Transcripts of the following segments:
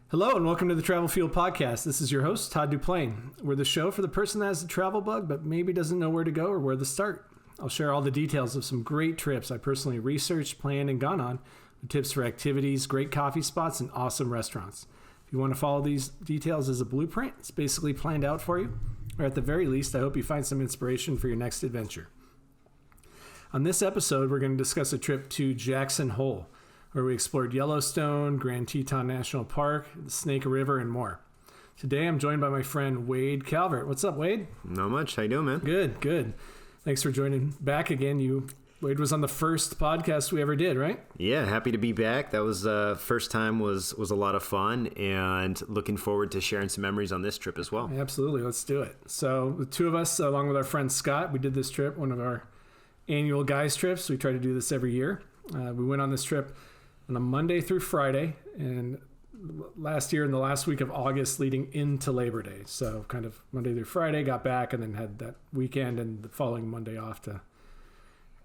Hello and welcome to the Travel Fuel Podcast. This is your host, Todd Duplain. We're the show for the person that has a travel bug but maybe doesn't know where to go or where to start. I'll share all the details of some great trips I personally researched, planned, and gone on, with tips for activities, great coffee spots, and awesome restaurants. If you want to follow these details as a blueprint, it's basically planned out for you. Or at the very least, I hope you find some inspiration for your next adventure. On this episode, we're going to discuss a trip to Jackson Hole, where we explored Yellowstone, Grand Tetons National Park, the Snake River, and more. Today, I'm joined by my friend Wade Calvert. What's up, Wade? Not much. How you doing, man? Good. Thanks for joining back again. Wade was on the first podcast we ever did, right? Yeah, happy to be back. That was first time was a lot of fun, and looking forward to sharing some memories on this trip as well. Absolutely. Let's do it. So the two of us, along with our friend Scott, we did this trip, one of our annual guys trips. We try to do this every year. We went on this trip on a Monday through Friday, and last year in the last week of August leading into Labor Day. So kind of Monday through Friday, got back, and then had that weekend and the following Monday off to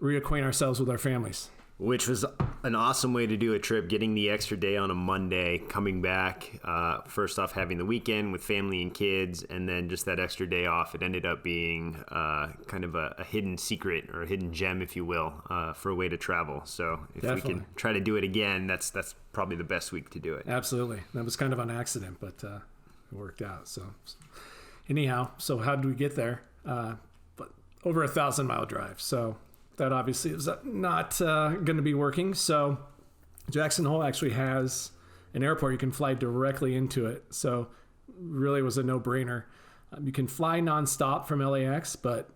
reacquaint ourselves with our families. Which was an awesome way to do a trip, getting the extra day on a Monday, coming back, first off having the weekend with family and kids, and then just that extra day off. It ended up being kind of a hidden secret or a hidden gem, if you will, for a way to travel. So if Definitely. we can try to do it again, that's probably the best week to do it. Absolutely. That was kind of on accident, but it worked out. So anyhow, so how did we get there? But over 1,000-mile drive. So that obviously is not going to be working. So Jackson Hole actually has an airport. You can fly directly into it. So really was a no-brainer. You can fly nonstop from LAX, but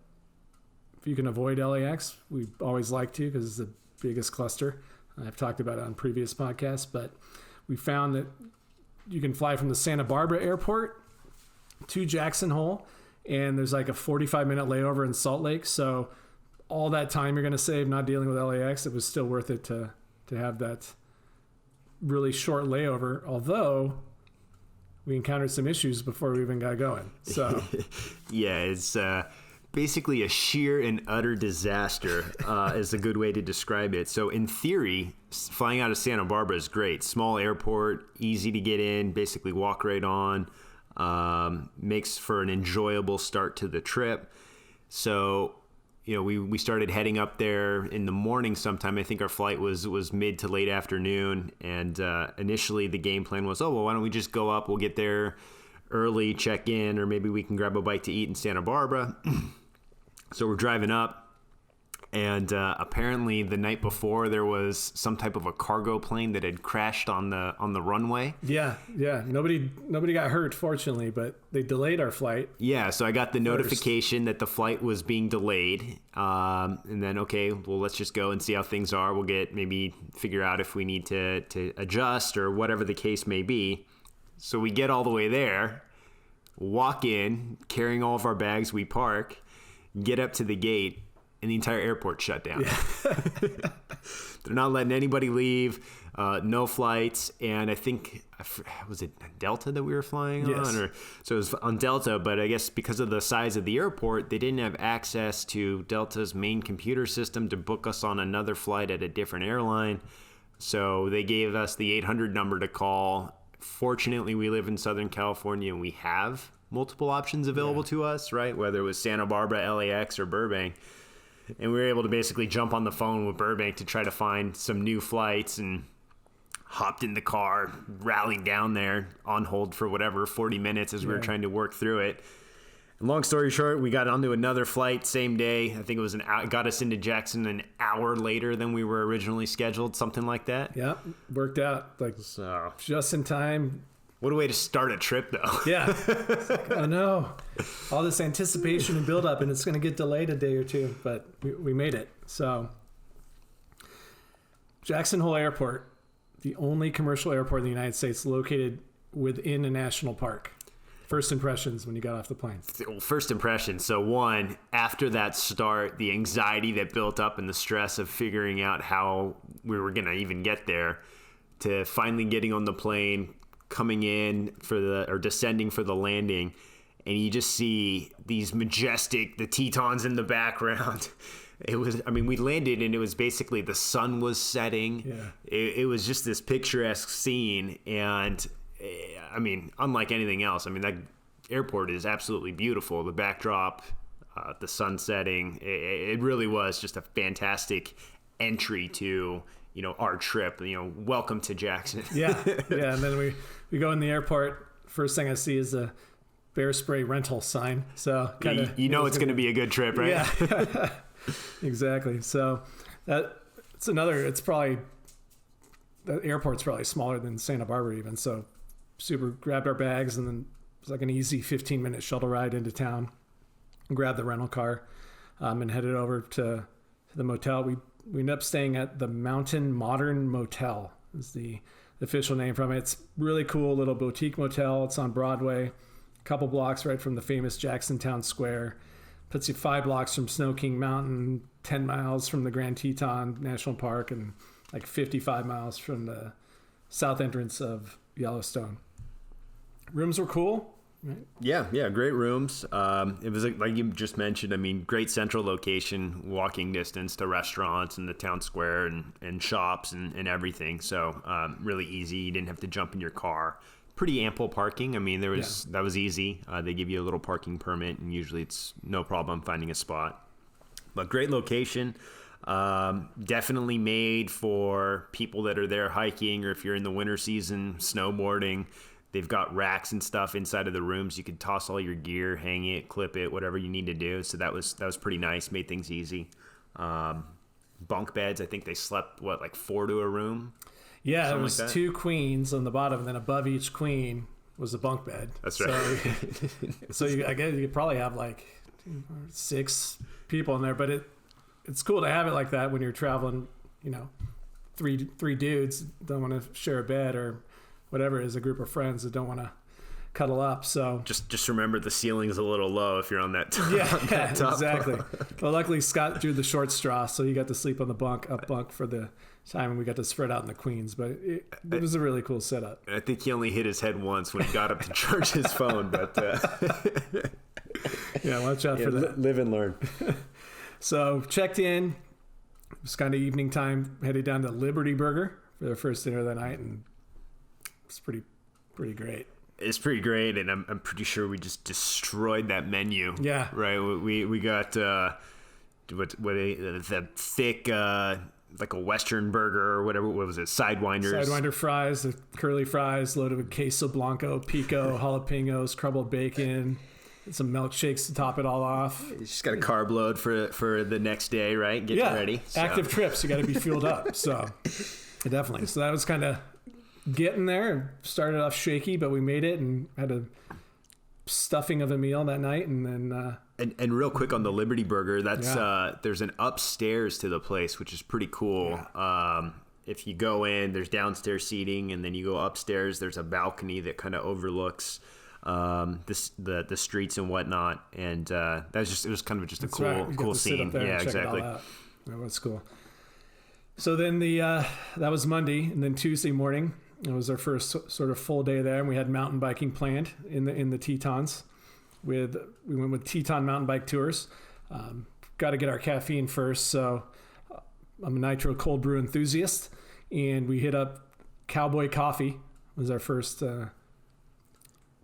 if you can avoid LAX, we always like to because it's the biggest cluster. I've talked about it on previous podcasts, but we found that you can fly from the Santa Barbara airport to Jackson Hole, and there's like a 45-minute layover in Salt Lake. So all that time you're going to save not dealing with LAX, it was still worth it to have that really short layover, although we encountered some issues before we even got going. So yeah, it's basically a sheer and utter disaster is a good way to describe it. So in theory, flying out of Santa Barbara is great. Small airport, easy to get in, basically walk right on, makes for an enjoyable start to the trip. So we started heading up there in the morning sometime. I think our flight was mid to late afternoon. And initially the game plan was, why don't we just go up? We'll get there early, check in, or maybe we can grab a bite to eat in Santa Barbara. So we're driving up. And apparently the night before there was some type of a cargo plane that had crashed on the runway. Yeah. Nobody got hurt, fortunately, but they delayed our flight. Yeah, so I got the notification that the flight was being delayed. And then, okay, well, let's just go and see how things are. We'll figure out if we need to adjust or whatever the case may be. So we get all the way there, walk in, carrying all of our bags, we park, get up to the gate, and the entire airport shut down. Yeah. They're not letting anybody leave, no flights. And I think, was it Delta that we were flying yes. on? So it was on Delta, but I guess because of the size of the airport, they didn't have access to Delta's main computer system to book us on another flight at a different airline. So they gave us the 800 number to call. Fortunately, we live in Southern California and we have multiple options available to us, right? Whether it was Santa Barbara, LAX, or Burbank. And we were able to basically jump on the phone with Burbank to try to find some new flights and hopped in the car, rallied down there on hold for 40 minutes as we were trying to work through it. And long story short, we got onto another flight same day. I think it was got us into Jackson an hour later than we were originally scheduled, something like that. Yeah, worked out just in time. What a way to start a trip, though. Yeah. Oh, no. All this anticipation and buildup, and it's going to get delayed a day or two, but we made it. So, Jackson Hole Airport, the only commercial airport in the United States located within a national park. First impressions when you got off the plane. First impressions. So one, after that start, the anxiety that built up and the stress of figuring out how we were going to even get there, to finally getting on the plane, coming in or descending for the landing, and you just see these majestic, the Tetons in the background. We landed and it was basically the sun was setting. Yeah. It was just this picturesque scene, and I mean, unlike anything else, I mean, that airport is absolutely beautiful. The backdrop, the sun setting, it really was just a fantastic entry to, our trip. Welcome to Jackson. Yeah. And then we go in the airport. First thing I see is a bear spray rental sign. So kind of, it's going to be a good trip, right? Yeah, exactly. So it's probably, the airport's probably smaller than Santa Barbara even. So grabbed our bags, and then it was like an easy 15-minute shuttle ride into town, grabbed the rental car, and headed over to the motel. We ended up staying at the Mountain Modern Motel is the official name from it. It's really cool little boutique motel. It's on Broadway, a couple blocks right from the famous Jackson Town Square. Puts you 5 blocks from Snow King Mountain, 10 miles from the Grand Tetons National Park, and like 55 miles from the south entrance of Yellowstone. Rooms were cool. Right? Yeah, great rooms. It was like you just mentioned, I mean, great central location, walking distance to restaurants and the town square and shops and everything. So really easy. You didn't have to jump in your car. Pretty ample parking. I mean, that was easy. They give you a little parking permit, and usually it's no problem finding a spot. But great location. Definitely made for people that are there hiking, or if you're in the winter season, snowboarding. They've got racks and stuff inside of the rooms. You could toss all your gear, hang it, clip it, whatever you need to do. So that was pretty nice. Made things easy. Bunk beds. I think they slept like 4 to a room. Yeah, it was 2 queens on the bottom, and then above each queen was a bunk bed. That's right. So I guess you could probably have like 6 people in there, but it's cool to have it like that when you're traveling. 3 dudes don't want to share a bed, or whatever it is, a group of friends that don't want to cuddle up. So just remember the ceiling's a little low if you're on that top. Yeah, exactly. Well, luckily Scott drew the short straw, so he got to sleep on the bunk for the time, and we got to spread out in the queens. But it was a really cool setup. I think he only hit his head once when he got up to charge his phone, but yeah, watch out for that. Live and learn. So checked in. It was kind of evening time. Headed down to Liberty Burger for the first dinner of the night, and it's pretty great. It's pretty great, and I'm pretty sure we just destroyed that menu. Yeah. Right. We got the thick like a Western burger or whatever. What was it? Sidewinder fries, the curly fries loaded with queso blanco, pico, jalapenos, crumbled bacon, and some milkshakes to top it all off. You just got a carb load for the next day, right? Get ready. So. Active trips, you got to be fueled up. So definitely. So that was kind of getting there. Started off shaky, but we made it and had a stuffing of a meal that night, and then. And real quick on the Liberty Burger, that's there's an upstairs to the place, which is pretty cool. Yeah. If you go in, there's downstairs seating, and then you go upstairs. There's a balcony that kind of overlooks the streets and whatnot. And it was kind of just a cool scene. Yeah, exactly. That was cool. So then that was Monday, and then Tuesday morning, it was our first sort of full day there, and we had mountain biking planned in the Tetons. We went with Teton Mountain Bike Tours. Got to get our caffeine first, so I'm a nitro cold brew enthusiast, and we hit up Cowboy Coffee. Was our first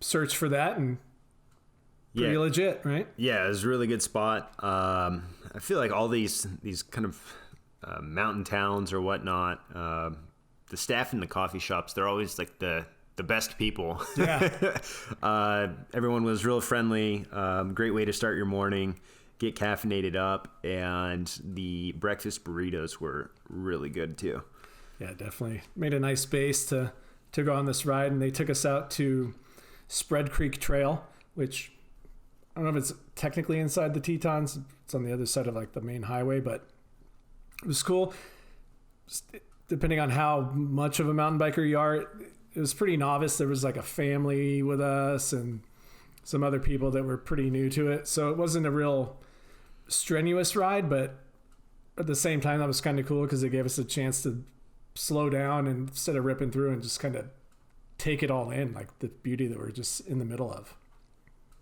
search for that, and pretty legit, right? Yeah, it was a really good spot. I feel like all these kind of mountain towns or whatnot, the staff in the coffee shops, they're always like the best people. Yeah. Everyone was real friendly. Great way to start your morning, get caffeinated up, and the breakfast burritos were really good too. Yeah, definitely made a nice base to go on this ride, and they took us out to Spread Creek Trail, which I don't know if it's technically inside the Tetons. It's on the other side of like the main highway, but it was cool. Depending on how much of a mountain biker you are, it was pretty novice. There was like a family with us and some other people that were pretty new to it. So it wasn't a real strenuous ride, but at the same time, that was kind of cool because it gave us a chance to slow down and instead of ripping through and just kind of take it all in, like the beauty that we're just in the middle of.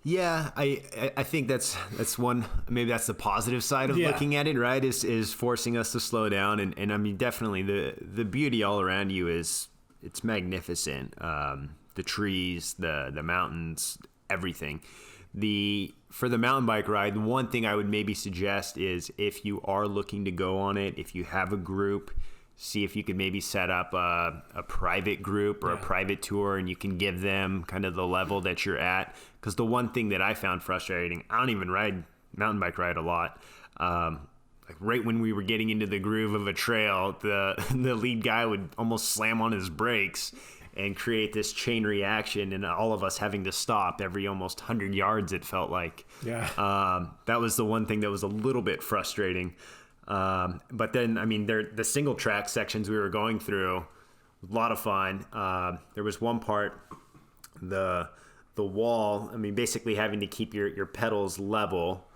Yeah, I think that's one, maybe that's the positive side of looking at it, right? Is forcing us to slow down. And I mean, definitely the beauty all around you it's magnificent. the trees, the mountains, everything. For the mountain bike ride, the one thing I would maybe suggest is if you are looking to go on it, if you have a group, see if you could maybe set up a private group or a private tour, and you can give them kind of the level that you're at. Because the one thing that I found frustrating, I don't even mountain bike ride a lot. Like right when we were getting into the groove of a trail, the lead guy would almost slam on his brakes and create this chain reaction, and all of us having to stop every almost 100 yards, it felt like. Yeah. That was the one thing that was a little bit frustrating. But then, I mean, the single track sections we were going through, a lot of fun. There was one part, the wall, I mean, basically having to keep your pedals level.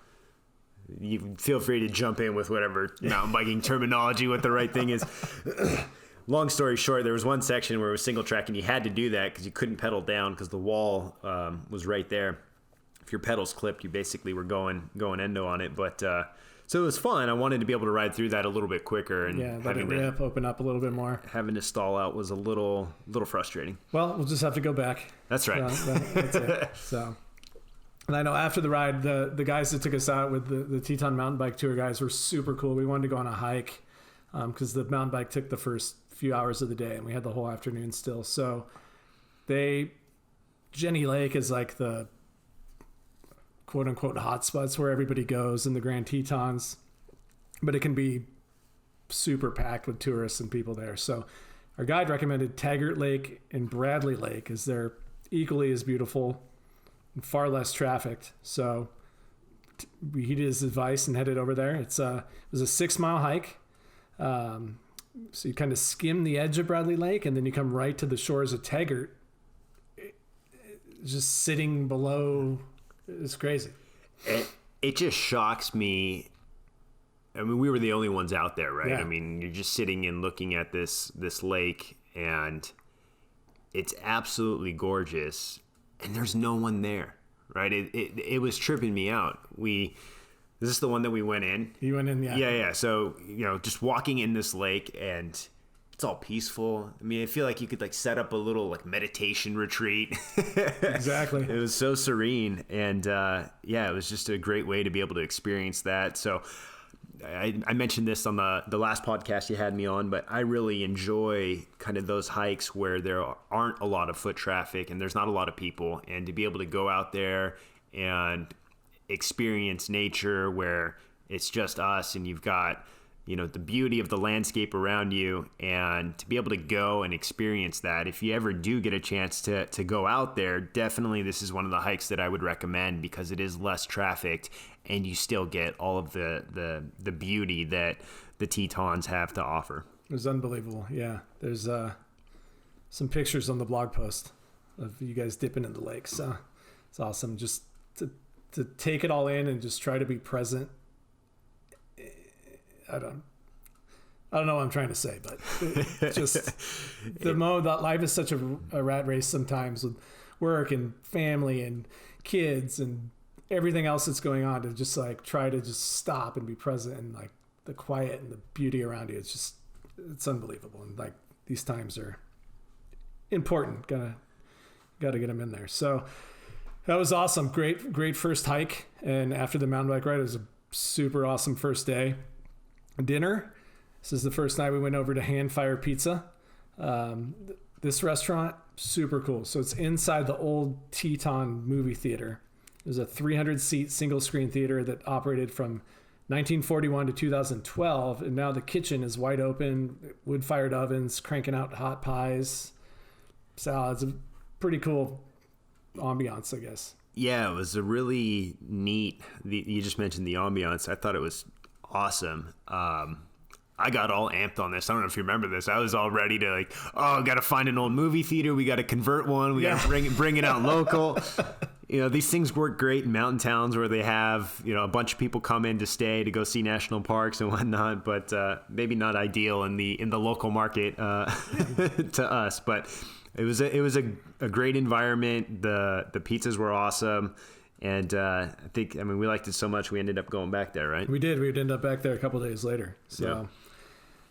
You feel free to jump in with whatever mountain biking terminology, what the right thing is. Long story short, there was one section where it was single track, and you had to do that because you couldn't pedal down because the wall was right there. If your pedals clipped, you basically were going endo on it. But so it was fun. I wanted to be able to ride through that a little bit quicker, and let it rip, open up a little bit more. Having to stall out was a little frustrating. Well, we'll just have to go back. That's right. That's it. So, and I know after the ride, the guys that took us out with the Teton mountain bike tour guys were super cool. We wanted to go on a hike because the mountain bike took the first few hours of the day, and we had the whole afternoon still. So Jenny Lake is like the quote unquote hot spots where everybody goes in the Grand Tetons, but it can be super packed with tourists and people there. So our guide recommended Taggart Lake and Bradley Lake as they're equally as beautiful and far less trafficked. So we heeded his advice and headed over there. It was a 6-mile hike. So you kind of skim the edge of Bradley Lake, and then you come right to the shores of Taggart. Just sitting below, it's crazy. It just shocks me. I mean, we were the only ones out there, right? Yeah. I mean, you're just sitting and looking at this lake, and it's absolutely gorgeous, and there's no one there, right? It was tripping me out. Is this the one that we went in? You went in, yeah. Yeah. So, just walking in this lake, and it's all peaceful. I mean, I feel like you could set up a little meditation retreat. Exactly. It was so serene, and it was just a great way to be able to experience that. So I mentioned this on the last podcast you had me on, but I really enjoy kind of those hikes where there aren't a lot of foot traffic and there's not a lot of people, and to be able to go out there and experience nature where it's just us and you've got the beauty of the landscape around you, and to be able to go and experience that. If you ever do get a chance to go out there, definitely this is one of the hikes that I would recommend, because it is less trafficked and you still get all of the beauty that the Tetons have to offer. It was unbelievable. Yeah, there's some pictures on the blog post of you guys dipping in the lake, so it's awesome just to take it all in and just try to be present. I don't know what I'm trying to say, but it's just that life is such a rat race sometimes with work and family and kids and everything else that's going on, to just try to just stop and be present, and the quiet and the beauty around you. It's unbelievable. And these times are important. Gotta get them in there. So that was awesome. Great first hike. And after the mountain bike ride, it was a super awesome first day. Dinner. This is the first night we went over to Hand Fire Pizza. This restaurant, super cool. So it's inside the old Teton movie theater. It was a 300-seat single-screen theater that operated from 1941 to 2012, and now the kitchen is wide open, wood-fired ovens, cranking out hot pies, salads. A pretty cool ambiance, I guess. Yeah, it was a really neat. You just mentioned the ambiance. I thought it was awesome. I got all amped on this. I don't know if you remember this. I was all ready to got to find an old movie theater. We got to convert one. We got to bring it out local. These things work great in mountain towns where they have, a bunch of people come in to stay to go see national parks and whatnot, but maybe not ideal in the local market to us. But it was a great environment. The pizzas were awesome. And I think, we liked it so much, we ended up going back there, right? We did. We'd end up back there a couple of days later. So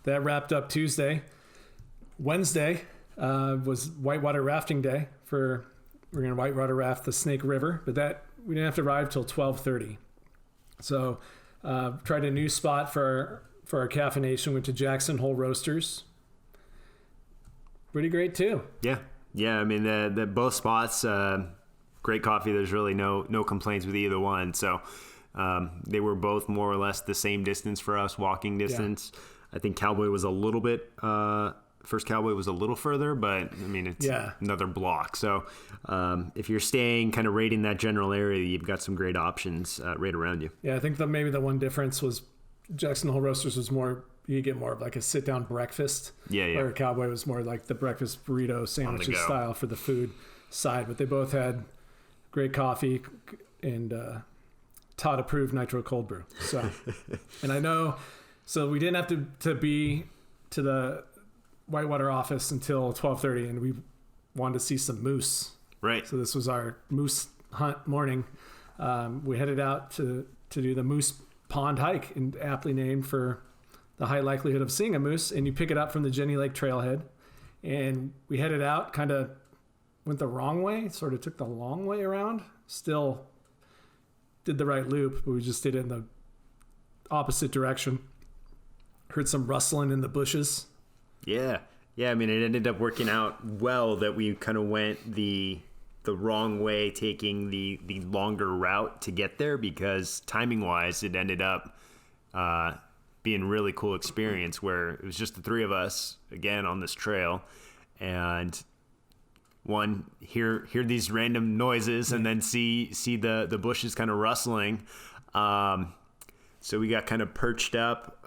that wrapped up Tuesday. Wednesday, was whitewater rafting day. We're going to whitewater raft the Snake River, but that we didn't have to arrive till 12:30. So tried a new spot for our caffeination. Went to Jackson Hole Roasters. Pretty great too. Yeah. I mean, the both spots, great coffee. There's really no complaints with either one. So they were both more or less the same distance for us, walking distance. Yeah. I think Cowboy was a little bit. First Cowboy was a little further, but I mean, it's another block. So if you're staying kind of right in that general area, you've got some great options right around you. Yeah, I think maybe the one difference was Jackson Hole Roasters was more, you get more of like a sit-down breakfast. Yeah. Where Cowboy was more like the breakfast burrito sandwiches style for the food side. But they both had great coffee and Todd approved nitro cold brew. So, and I know, so we didn't have to be to the Whitewater office until 12:30, and we wanted to see some moose. Right. So this was our moose hunt morning. We headed out to do the Moose Pond hike, and aptly named for the high likelihood of seeing a moose. And you pick it up from the Jenny Lake trailhead, and we headed out, kind of went the wrong way, sort of took the long way around. Still did the right loop, but we just did it in the opposite direction. Heard some rustling in the bushes. Yeah. I mean, it ended up working out well that we kind of went the wrong way, taking the longer route to get there, because timing wise, it ended up being a really cool experience where it was just the three of us again on this trail, and one hear these random noises and then see the bushes kind of rustling. So we got kind of perched up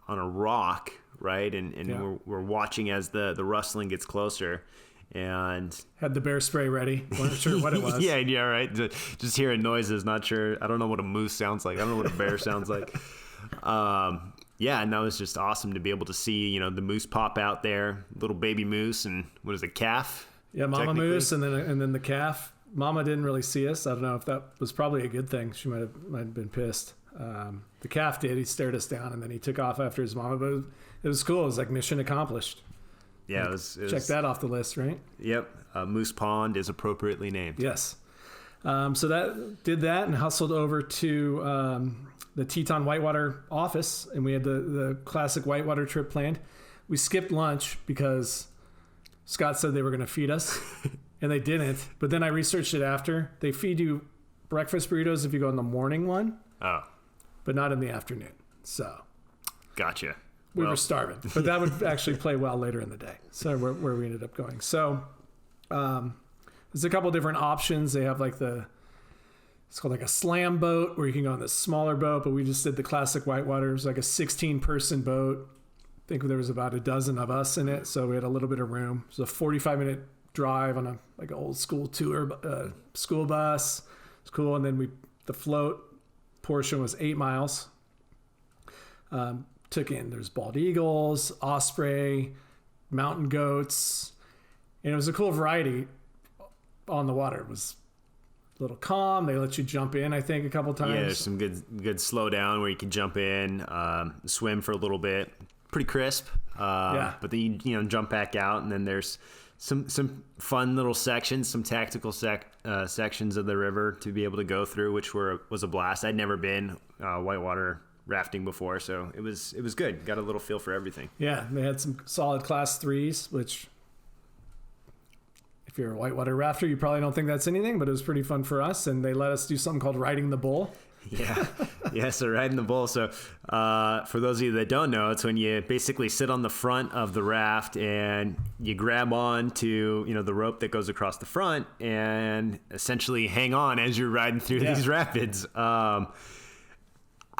on a rock. Right. And we're watching as the rustling gets closer, and had the bear spray ready. Wasn't sure what it was. yeah. Right. Just hearing noises. Not sure. I don't know what a moose sounds like. I don't know what a bear sounds like. And that was just awesome to be able to see, the moose pop out there, little baby moose, and what is it, calf? Yeah. Mama moose. And then the calf. Mama didn't really see us. I don't know if that was probably a good thing. She might have been pissed. The calf did. He stared us down, and then he took off after his mama. But it was cool. It was like mission accomplished. Yeah, it was check that off the list, right? Yep. Moose Pond is appropriately named. Yes. So that did that and hustled over to the Teton Whitewater office, and we had the classic Whitewater trip planned. We skipped lunch because Scott said they were going to feed us, and they didn't. But then I researched it after. They feed you breakfast burritos if you go on the morning one. Oh. But not in the afternoon. So. Gotcha. We were starving, but that would actually play well later in the day. So where we ended up going. So there's a couple different options. They have it's called like a slam boat, where you can go on this smaller boat, but we just did the classic Whitewater. It was like a 16-person boat. I think there was about a dozen of us in it, so we had a little bit of room. It was a 45-minute drive on an old school tour school bus. It's cool. And then the float portion was 8 miles. Took in, there's bald eagles, osprey, mountain goats, and it was a cool variety on the water. It was a little calm. They let you jump in, I think, a couple times. Yeah, there's some good slow down where you can jump in, swim for a little bit. Pretty crisp. But then you jump back out, and then there's some fun little sections, some tactical sections of the river to be able to go through, which was a blast. I'd never been whitewater rafting before, so it was good. Got a little feel for everything. Yeah, they had some solid class 3s, which if you're a whitewater rafter, you probably don't think that's anything, but it was pretty fun for us. And they let us do something called riding the bull. Yeah. So riding the bull. So for those of you that don't know, it's when you basically sit on the front of the raft and you grab on to the rope that goes across the front and essentially hang on as you're riding through these rapids.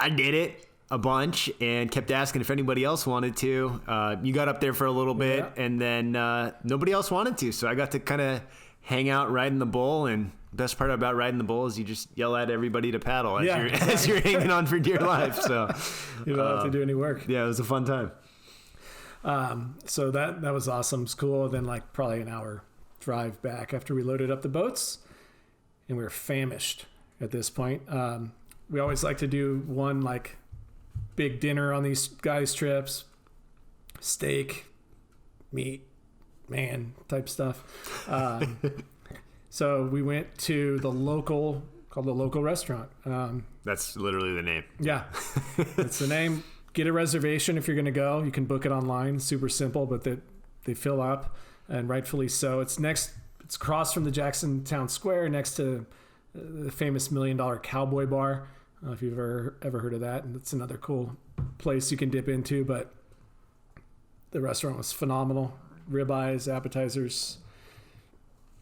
I did it a bunch and kept asking if anybody else wanted to. You got up there for a little bit, and then nobody else wanted to. So I got to kind of hang out riding the bull. And the best part about riding the bull is you just yell at everybody to paddle as you're hanging on for dear life. So you don't have to do any work. Yeah, it was a fun time. So that was awesome. It's cool. Then probably an hour drive back after we loaded up the boats, and we were famished at this point. We always like to do one big dinner on these guys' trips. Steak, meat, man type stuff. So we went to the local restaurant. That's literally the name. Yeah, that's the name. Get a reservation if you're going to go. You can book it online. Super simple, but they fill up, and rightfully so. It's across from the Jackson Town Square, next to the famous $1 Million Cowboy Bar. I don't know if you've ever heard of that, and it's another cool place you can dip into. But the restaurant was phenomenal. Ribeyes, appetizers,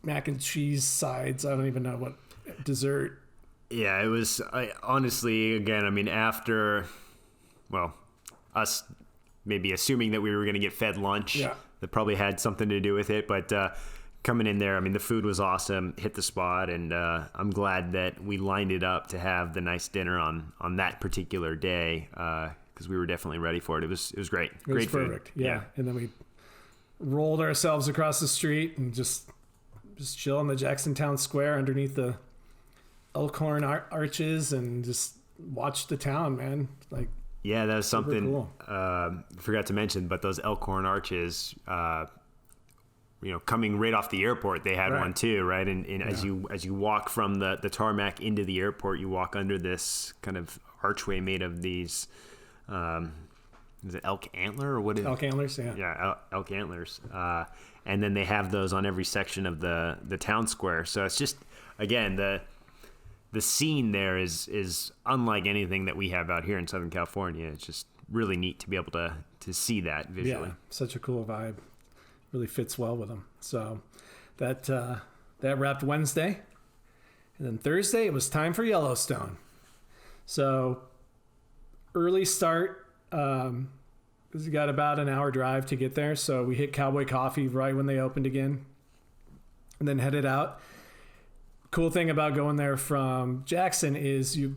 mac and cheese sides. I don't even know what dessert. Yeah, it was. Honestly, again, I mean, after, well, us maybe assuming that we were going to get fed lunch, that probably had something to do with it. But coming in there, I mean, the food was awesome, hit the spot, and I'm glad that we lined it up to have the nice dinner on that particular day, because we were definitely ready for it. It was great. It was perfect. Food. Yeah, and then we rolled ourselves across the street and just chill in the Jackson Town Square underneath the Elkhorn arches and just watch the town, man. Like, yeah, that was something cool. Forgot to mention, but those Elkhorn arches, coming right off the airport, they had one too, right? And as you walk from the tarmac into the airport, you walk under this kind of archway made of these, is it elk antler or what is elk antlers? Yeah. Yeah, elk antlers. And then they have those on every section of the town square. So it's just, again, the scene there is unlike anything that we have out here in Southern California. It's just really neat to be able to see that visually. Yeah, such a cool vibe. Really fits well with them. So that wrapped Wednesday. And then Thursday, it was time for Yellowstone. So early start, because we got about an hour drive to get there. So we hit Cowboy Coffee right when they opened again and then headed out. Cool thing about going there from Jackson is you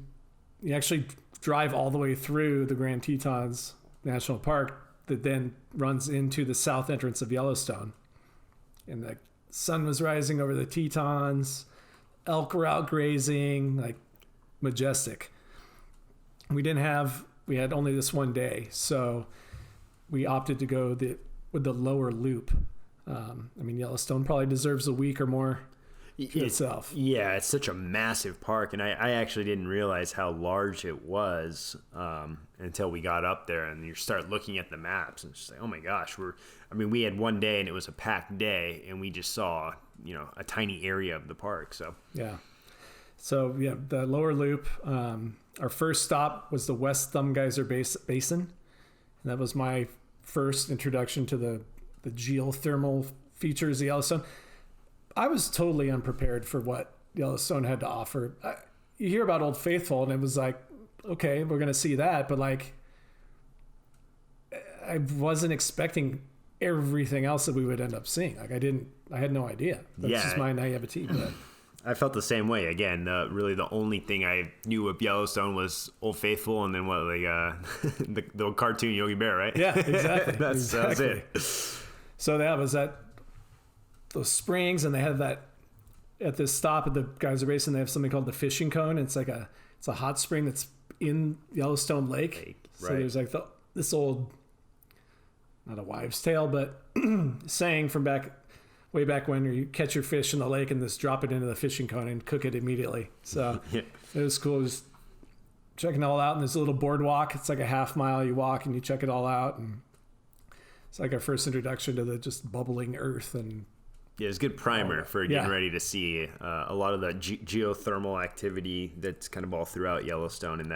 actually drive all the way through the Grand Tetons National Park that then runs into the south entrance of Yellowstone. And the sun was rising over the Tetons, elk were out grazing, like majestic. We had only this one day, so we opted to go with the lower loop. Yellowstone probably deserves a week or more itself. Yeah, it's such a massive park, and I actually didn't realize how large it was until we got up there, and you start looking at the maps and just like, oh my gosh, we had one day and it was a packed day, and we just saw a tiny area of the park. So the lower loop. Our first stop was the West Thumb Geyser Basin, and that was my first introduction to the geothermal features of Yellowstone. I was totally unprepared for what Yellowstone had to offer. You hear about Old Faithful, and it was like, okay, we're going to see that. But like, I wasn't expecting everything else that we would end up seeing. Like I had no idea. That's just my naivety. But I felt the same way. Again, really the only thing I knew of Yellowstone was Old Faithful, and then the cartoon Yogi Bear, right? Yeah, exactly. That's it. So that was those springs, and they have that at this stop at the Geyser Basin. They have something called the Fishing Cone. It's a hot spring that's in Yellowstone Lake. So there's like this old, not a wives' tale, but saying from way back when, you catch your fish in the lake and just drop it into the fishing cone and cook it immediately. So It was cool. Just checking it all out. And there's a little boardwalk. It's like a half mile. You walk and you check it all out. And it's like our first introduction to the just bubbling earth. And yeah, it's a good primer for getting ready to see a lot of the geothermal activity that's kind of all throughout Yellowstone in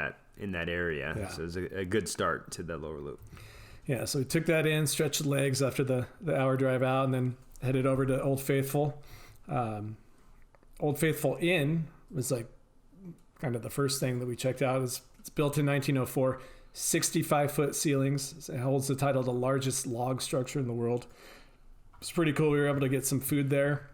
that area. Yeah. So it was a good start to the lower loop. Yeah, so we took that in, stretched the legs after the hour drive out, and then headed over to Old Faithful. Old Faithful Inn was like kind of the first thing that we checked out. It's built in 1904, 65-foot ceilings. It holds the title the largest log structure in the world. It's pretty cool. We were able to get some food there.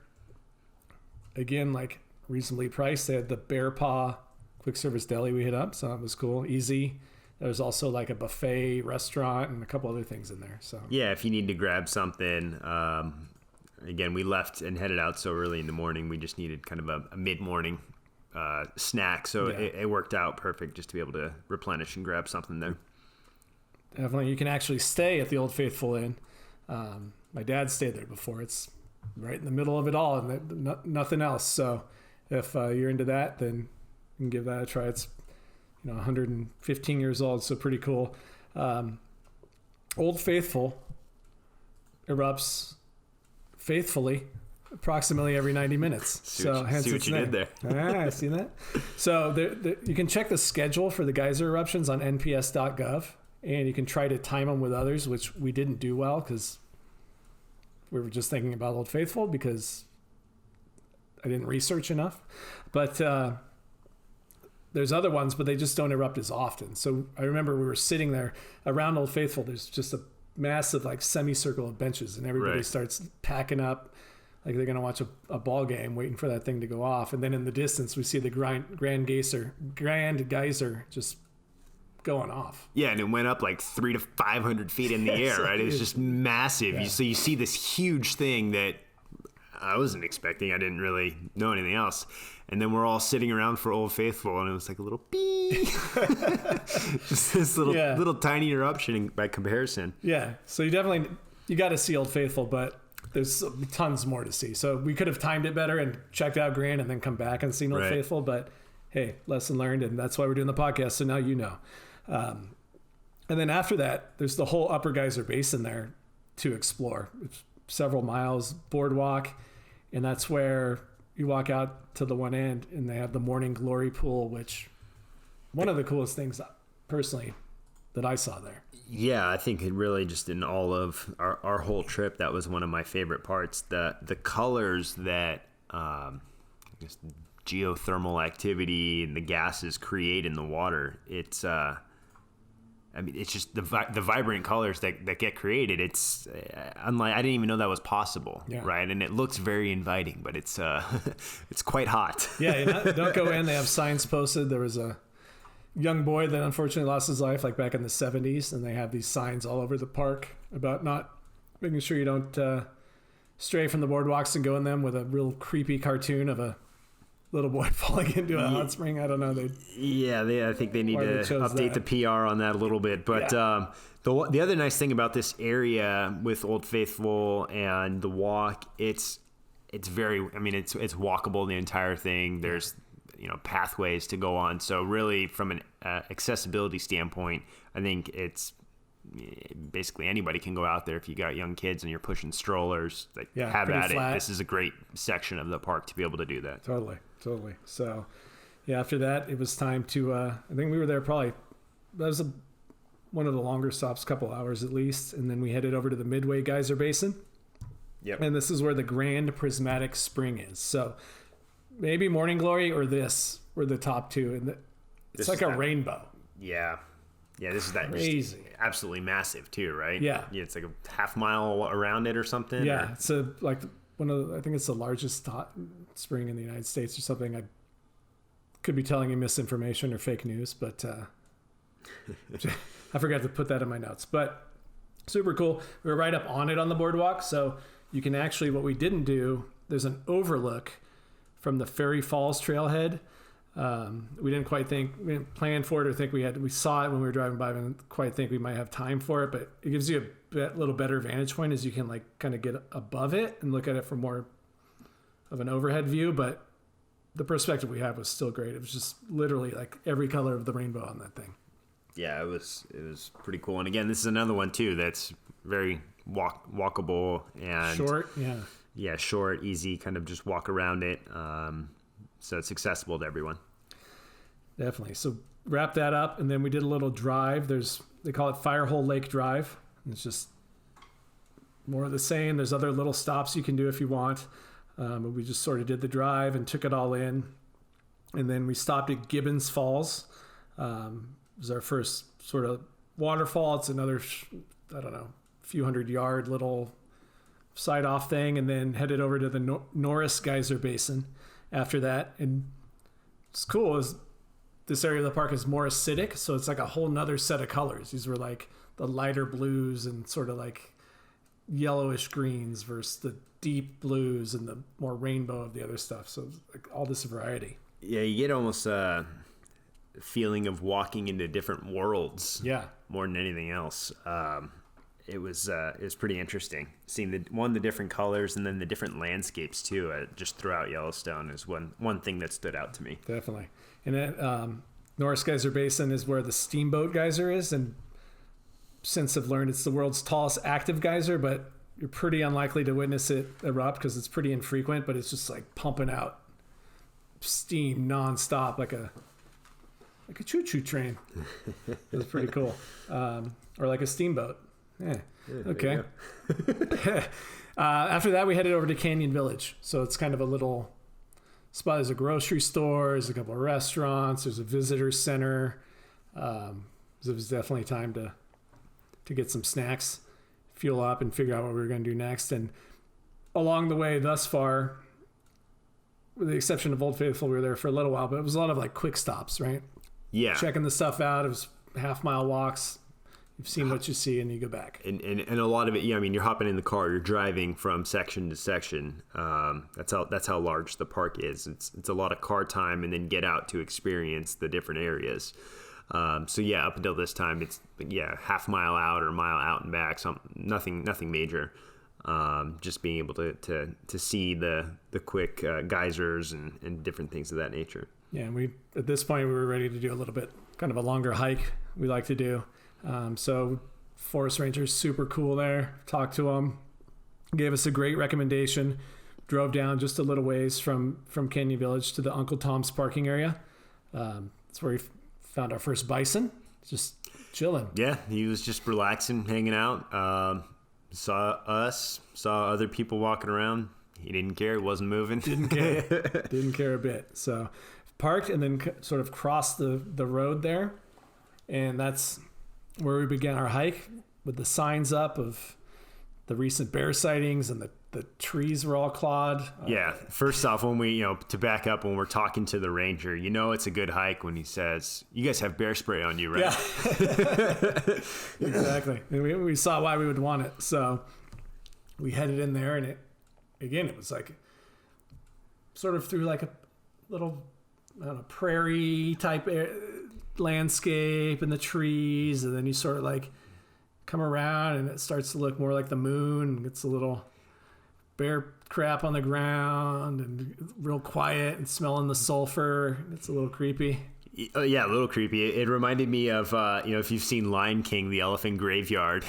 Again, like reasonably priced. They had the Bear Paw quick service deli we hit up, so that was cool. Easy. There was also like a buffet restaurant and a couple other things in there. So yeah, if you need to grab something, again, we left and headed out so early in the morning. We just needed kind of a mid-morning snack, so it worked out perfect just to be able to replenish and grab something there. Definitely, you can actually stay at the Old Faithful Inn. my dad stayed there before. It's right in the middle of it all, and nothing else. So if you're into that, then you can give that a try. It's 115 years old, so pretty cool. Old Faithful erupts faithfully approximately every 90 minutes. See what you did there. I see that. So you can check the schedule for the geyser eruptions on nps.gov, and you can try to time them with others, which we didn't do well because we were just thinking about Old Faithful because I didn't research enough. But there's other ones, but they just don't erupt as often. So I remember we were sitting there around Old Faithful. There's just a massive like semicircle of benches, and everybody starts packing up like they're going to watch a ball game, waiting for that thing to go off. And then in the distance, we see the Grand Geyser just going off. Yeah, and it went up like 300 to 500 feet in the air, right? It was just massive. Yeah. So you see this huge thing that I wasn't expecting. I didn't really know anything else. And then we're all sitting around for Old Faithful, and it was like a little beep. Just this little tiny eruption by comparison. Yeah, so you got to see Old Faithful, but there's tons more to see. So we could have timed it better and checked out Grand and then come back and seen Old Faithful, but hey, lesson learned, and that's why we're doing the podcast, so now you know. And then after that, there's the whole Upper Geyser Basin there to explore. It's several miles, boardwalk, and that's where you walk out to the one end, and they have the Morning Glory Pool, which one of the coolest things personally that I saw there. Yeah, I think it really just in all of our whole trip, that was one of my favorite parts. The colors that geothermal activity and the gases create in the water. It's it's just the vibrant colors that get created. It's unlike, I didn't even know that was possible, right? And it looks very inviting, but it's it's quite hot. Yeah, don't go in. They have signs posted. There was a young boy that unfortunately lost his life like back in the 70s, and they have these signs all over the park about not making sure you don't stray from the boardwalks and go in them, with a real creepy cartoon of a little boy falling into a hot spring. I don't know. I think they need to update the PR on that a little bit. But the other nice thing about this area with Old Faithful and the walk, it's very, it's walkable, the entire thing. There's pathways to go on. So really, from an accessibility standpoint, I think it's basically anybody can go out there. If you got young kids and you're pushing strollers, have at it. This is a great section of the park to be able to do that. Totally. So after that, it was time to I think we were there probably, that was one of the longer stops, couple hours at least, and then we headed over to the Midway Geyser Basin. Yep. And this is where the Grand Prismatic Spring is. So maybe Morning Glory or this were the top two, and it's like a rainbow. Yeah, this is that crazy, absolutely massive too, right? Yeah, it's like a half mile around it or something. Yeah, it's like I think it's the largest hot spring in the United States or something. I could be telling you misinformation or fake news, but I forgot to put that in my notes. But super cool. We were right up on it on the boardwalk, so you can actually, what we didn't do, there's an overlook from the Ferry Falls trailhead. We didn't plan for it or think we saw it when we were driving by, but didn't quite think we might have time for it, but it gives you a little better vantage point as you can like kind of get above it and look at it from more of an overhead view. But the perspective we had was still great. It was just literally like every color of the rainbow on that thing. Yeah, it was pretty cool. And again, this is another one too that's very walkable and short. Yeah, short, easy, kind of just walk around it. So it's accessible to everyone. Definitely. So wrap that up, and then we did a little drive. They call it Firehole Lake Drive. It's just more of the same. There's other little stops you can do if you want. But we just sort of did the drive and took it all in. And then we stopped at Gibbons Falls. It was our first sort of waterfall. It's another, few 100-yard little side-off thing, and then headed over to the Norris Geyser Basin after that. And it's cool. This area of the park is more acidic, so it's like a whole nother set of colors. These were like the lighter blues and sort of like yellowish greens versus the deep blues and the more rainbow of the other stuff. So like all this variety. Yeah, you get almost a feeling of walking into different worlds. Yeah. More than anything else. it was pretty interesting seeing the different colors and then the different landscapes too. Just throughout Yellowstone is one thing that stood out to me. Definitely. And then Norris Geyser Basin is where the Steamboat Geyser is, and since I've learned it's the world's tallest active geyser, but you're pretty unlikely to witness it erupt because it's pretty infrequent, but it's just like pumping out steam nonstop like a choo-choo train. It's pretty cool. Or like a steamboat. Yeah. Okay. After that, we headed over to Canyon Village. So it's kind of a little spot. There's a grocery store, there's a couple of restaurants, there's a visitor center. So it was definitely time to get some snacks, fuel up, and figure out what we were going to do next. And along the way thus far, with the exception of Old Faithful, we were there for a little while, but it was a lot of like quick stops, right? Yeah. Checking the stuff out. It was half-mile walks. You've seen what you see, and you go back. And a lot of it, yeah. I mean, you're hopping in the car, you're driving from section to section. That's how large the park is. It's a lot of car time, and then get out to experience the different areas. So yeah, up until this time, it's half mile out or a mile out and back. So nothing major. Just being able to see the quick geysers and different things of that nature. Yeah, and at this point we were ready to do a little bit kind of a longer hike we like to do. So forest rangers, super cool there. Talked to them, gave us a great recommendation. Drove down just a little ways from Canyon Village to the Uncle Tom's parking area. That's where we found our first bison, just chilling. Yeah, he was just relaxing, hanging out. Saw us, saw other people walking around. He didn't care. He wasn't moving. Didn't care a bit. So parked and then sort of crossed the road there. And that's where we began our hike with the signs up of the recent bear sightings, and the trees were all clawed. Yeah. First off, when we, to back up, when we're talking to the ranger, it's a good hike when he says, "You guys have bear spray on you, right?" Yeah. Exactly. And we saw why we would want it. So we headed in there, and it was like sort of through like a little, I don't know, prairie type landscape and the trees. And then you sort of like come around and it starts to look more like the moon. It's a little bear crap on the ground and real quiet and smelling the sulfur. It's a little creepy. Yeah, a little creepy. It reminded me of, if you've seen Lion King, the elephant graveyard.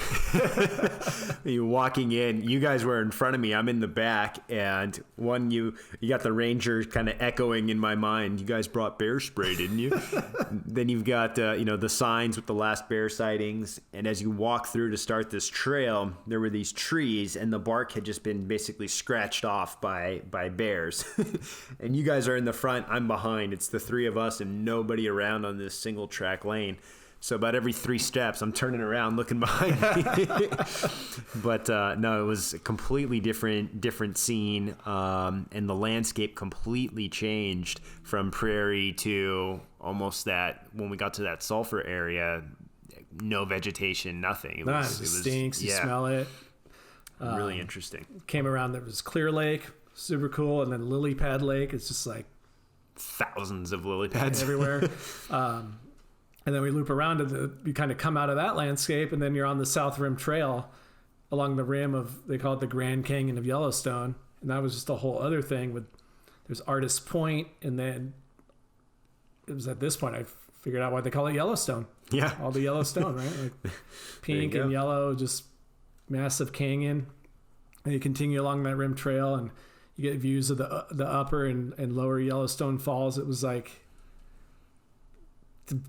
You're walking in. You guys were in front of me. I'm in the back. And you got the ranger kind of echoing in my mind. You guys brought bear spray, didn't you? Then you've got, the signs with the last bear sightings. And as you walk through to start this trail, there were these trees, and the bark had just been basically scratched off by bears. And you guys are in the front. I'm behind. It's the three of us and nobody around on this single track lane. So about every 3 steps I'm turning around looking behind me. But no, it was a completely different scene, and the landscape completely changed from prairie to almost that, when we got to that sulfur area, no vegetation, nothing. It was stinks. You smell it. Really interesting. Came around, there was Clear Lake, super cool, and then Lily Pad Lake. It's just like thousands of lily pads everywhere. And then we loop around you kind of come out of that landscape, and then you're on the South Rim Trail along the rim of, they call it the Grand Canyon of Yellowstone. And that was just a whole other thing there's Artist Point. And then it was at this point I figured out why they call it Yellowstone. Yeah. All the Yellowstone, right? Like pink and yellow, just massive canyon. And you continue along that rim trail, and you get views of the upper and lower Yellowstone Falls. It was like,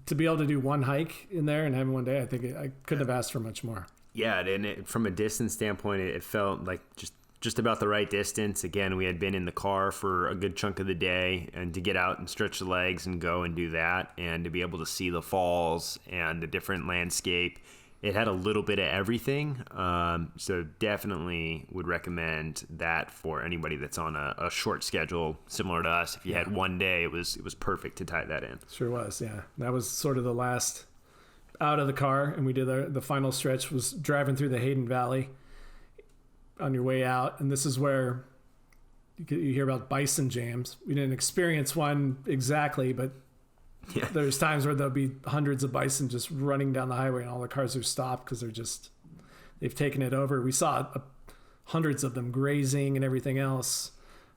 to be able to do one hike in there and have one day, I think I couldn't have asked for much more. Yeah, and from a distance standpoint, it felt like just about the right distance. Again, we had been in the car for a good chunk of the day, and to get out and stretch the legs and go and do that, and to be able to see the falls and the different landscape, it had a little bit of everything. So definitely would recommend that for anybody that's on a short schedule, similar to us. If you had one day, it was perfect to tie that in. Sure was, yeah. That was sort of the last out of the car, and we did the final stretch was driving through the Hayden Valley on your way out. And this is where you hear about bison jams. We didn't experience one exactly, but yeah, there's times where there'll be hundreds of bison just running down the highway, and all the cars are stopped because they've taken it over. We saw hundreds of them grazing and everything else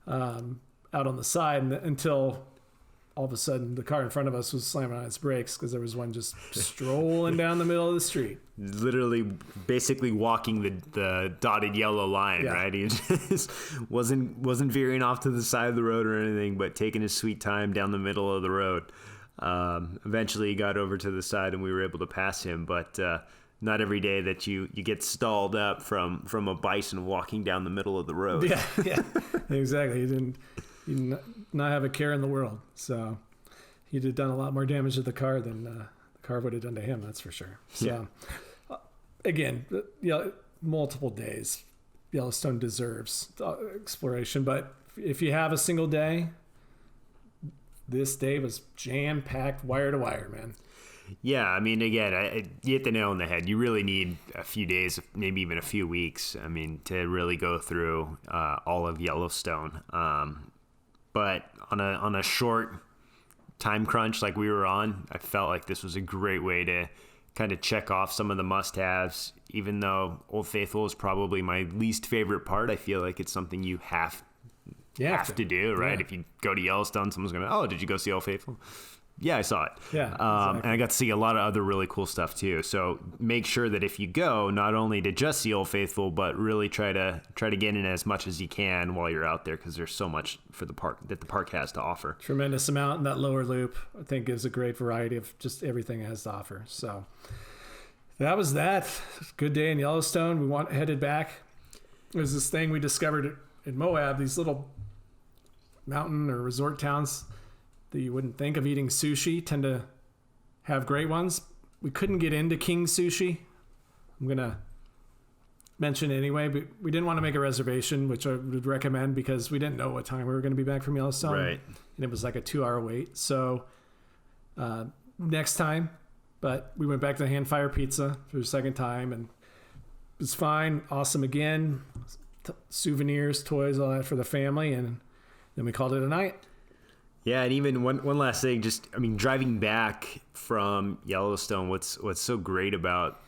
out on the side until all of a sudden the car in front of us was slamming on its brakes because there was one just strolling down the middle of the street. Literally, basically walking the dotted yellow line, right? He just wasn't veering off to the side of the road or anything, but taking his sweet time down the middle of the road. Eventually, he got over to the side, and we were able to pass him. But not every day that you get stalled up from a bison walking down the middle of the road. Yeah, exactly. He didn't not have a care in the world. So he'd have done a lot more damage to the car than the car would have done to him. That's for sure. So again, multiple days. Yellowstone deserves exploration, but if you have a single day, this day was jam-packed, wire to wire, man. Yeah, I mean, again, you hit the nail on the head. You really need a few days, maybe even a few weeks, I mean, to really go through all of Yellowstone. But on a short time crunch like we were on, I felt like this was a great way to kind of check off some of the must-haves. Even though Old Faithful is probably my least favorite part, I feel like it's something you have to do, right? Yeah. If you go to Yellowstone, someone's going to, oh, did you go see Old Faithful? Yeah, I saw it. Yeah, exactly. And I got to see a lot of other really cool stuff too. So make sure that if you go, not only to just see Old Faithful, but really try to get in as much as you can while you're out there, because there's so much for the park that the park has to offer. Tremendous amount. And that lower loop, I think, gives a great variety of just everything it has to offer. So that was that. Good day in Yellowstone. We headed back. There's this thing we discovered in Moab, these little mountain or resort towns that you wouldn't think of eating sushi tend to have great ones. We couldn't get into King Sushi. I'm going to mention it anyway, but we didn't want to make a reservation, which I would recommend because we didn't know what time we were going to be back from Yellowstone. Right. And it was like a 2-hour wait. So next time, but we went back to the Hand Fire Pizza for the second time, and it was fine. Awesome again. Souvenirs, toys, all that for the family. And then we called it a night. Yeah, and even one last thing, just, I mean, driving back from Yellowstone, what's so great about,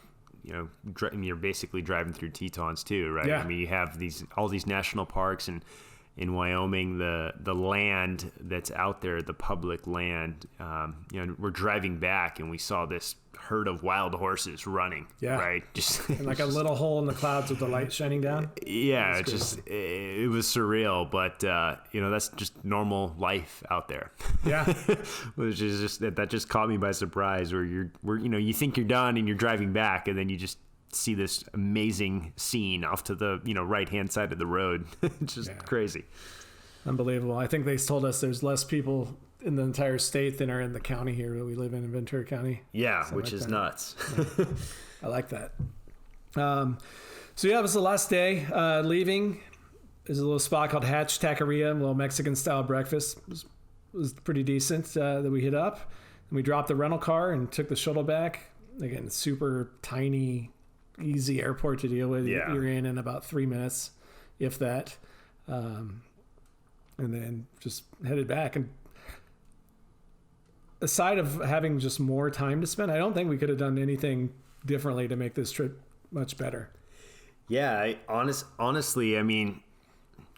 you're basically driving through Tetons too, right? Yeah. I mean, you have all these national parks, and in Wyoming, the land that's out there, the public land, we're driving back and we saw this herd of wild horses running, right? Just and like a little hole in the clouds with the light shining down. Yeah, it was surreal, but that's just normal life out there. Yeah. Which is just that just caught me by surprise, where you think you're done and you're driving back, and then you just see this amazing scene off to the right hand side of the road. It's just crazy, unbelievable. I think they told us there's less people in the entire state than are in the county here that we live in Ventura County. Yeah, which is nuts. Yeah. I like that. So yeah, it was the last day. Leaving, there's a little spot called Hatch Taqueria, a little Mexican style breakfast. It was pretty decent that we hit up. And we dropped the rental car and took the shuttle back. Again, super tiny, easy airport to deal with. Yeah. You're in about 3 minutes, if that. And then just headed back. And aside of having just more time to spend, I don't think we could have done anything differently to make this trip much better. Yeah, honestly, I mean,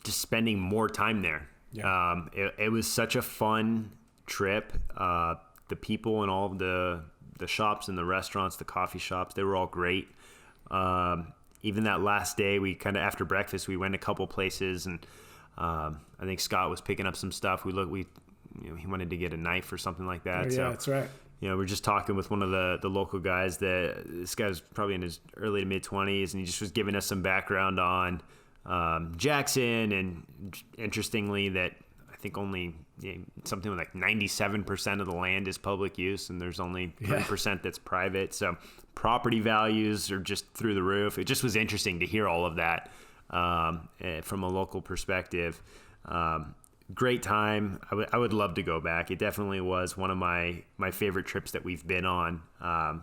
just spending more time there. Yeah. It was such a fun trip. The people and all of the shops and the restaurants, the coffee shops, they were all great. Even that last day, we kind of, after breakfast, we went a couple places, and I think Scott was picking up some stuff. He wanted to get a knife or something like that. Oh, yeah, that's right. We're just talking with one of the local guys. This guy was probably in his early to mid 20s, and he just was giving us some background on Jackson, and interestingly that I think only something like 97% of the land is public use, and there's only 3% that's private. So property values are just through the roof. It just was interesting to hear all of that from a local perspective. Great time. I would love to go back. It definitely was one of my favorite trips that we've been on,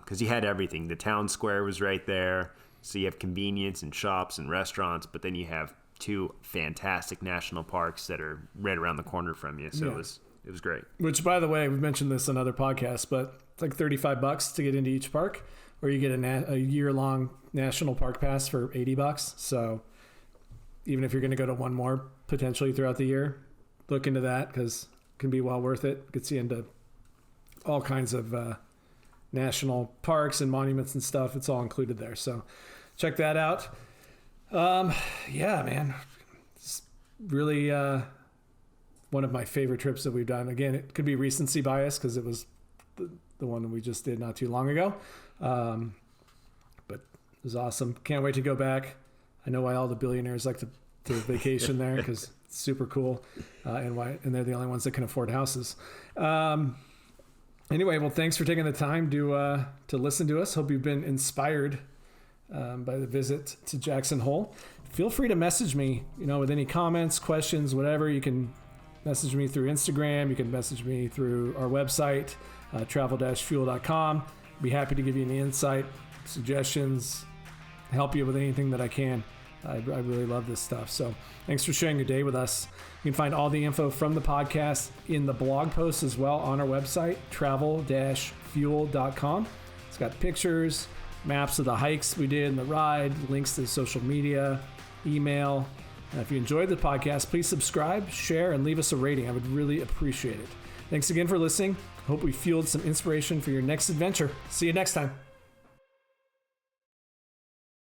because you had everything. The town square was right there, so you have convenience and shops and restaurants, but then you have 2 fantastic national parks that are right around the corner from you. So it was great. Which, by the way, we've mentioned this on other podcasts, but it's like $35 to get into each park. or you get a year-long national park pass for $80. So even if you're going to go to one more potentially throughout the year, look into that because it can be well worth it. Gets you into all kinds of national parks and monuments and stuff. It's all included there. So check that out. Yeah, man. It's really one of my favorite trips that we've done. Again, it could be recency bias because it was the one that we just did not too long ago. But it was awesome. Can't wait to go back. I know why all the billionaires like to vacation there because it's super cool. And they're the only ones that can afford houses. Anyway, well, thanks for taking the time to listen to us. Hope you've been inspired by the visit to Jackson Hole. Feel free to message me, with any comments, questions, whatever. You can message me through Instagram. You can message me through our website, travel-fuel.com. Be happy to give you any insight, suggestions, help you with anything that I can. I really love this stuff. So thanks for sharing your day with us. You can find all the info from the podcast in the blog post as well on our website, travel-fuel.com. It's got pictures, maps of the hikes we did and the ride, links to social media, email. And if you enjoyed the podcast, please subscribe, share, and leave us a rating. I would really appreciate it. Thanks again for listening. Hope we fueled some inspiration for your next adventure. See you next time.